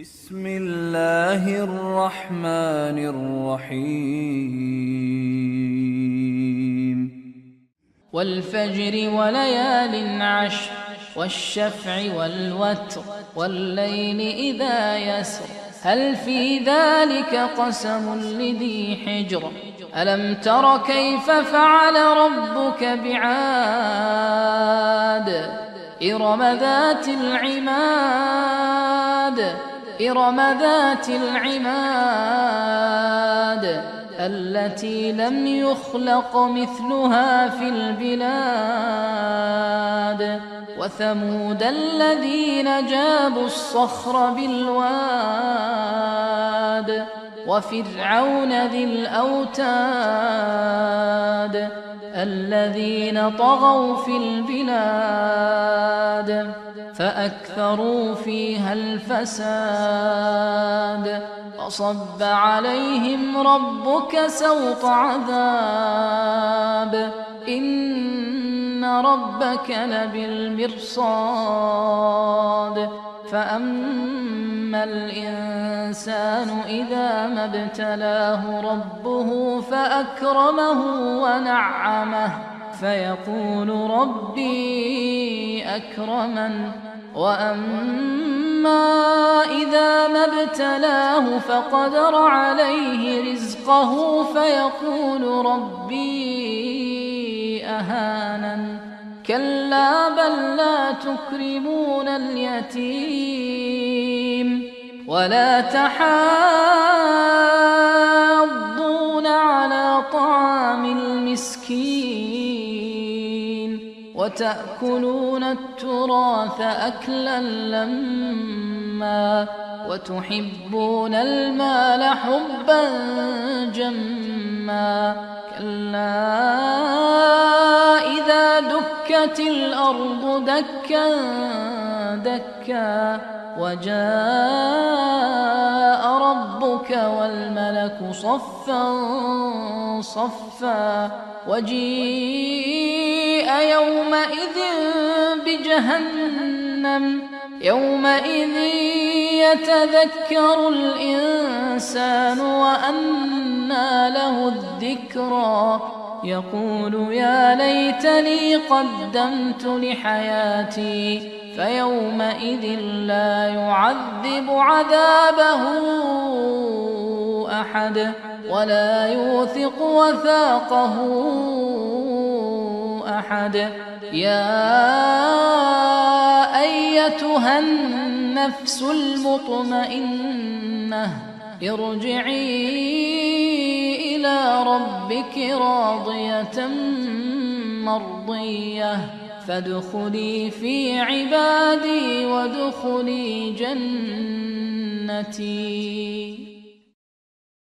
بسم الله الرحمن الرحيم والفجر وليال عشر والشفع والوتر والليل إذا يسر هل في ذلك قسم لذي حجر ألم تر كيف فعل ربك بعاد إرم ذات العماد التي لم يخلق مثلها في البلاد وثمود الذين جابوا الصخر بالواد وفرعون ذي الأوتاد الذين طغوا في البلاد فأكثروا فيها الفساد فصب عليهم ربك سوط عذاب إن ربك لبالمرصاد فأما الإنسان إذا ما ابتلاه ربه فأكرمه ونعمه فيقول ربي أكرمن وأما إذا ما ابتلاه فقدر عليه رزقه فيقول ربي أهانن كلا بل لا تكرمون اليتيم ولا تحاضون على طعام المسكين وتأكلون التراث أكلا لما وتحبون المال حبا جما كلا إذا دكت الأرض دكا دكا وجاء ربك والملك صفا صفا وجيء يومئذ بجهنم يومئذ يتذكر الإنسان وأنى له الذكرى يقول يا ليتني قدمت لحياتي فيومئذ لا يعذب عذابه أحد ولا يوثق وثاقه أحد يا أيتها النفس المطمئنة ارجعي إلى ربك راضية مرضية فادخلي في عبادي وادخلي جنتي.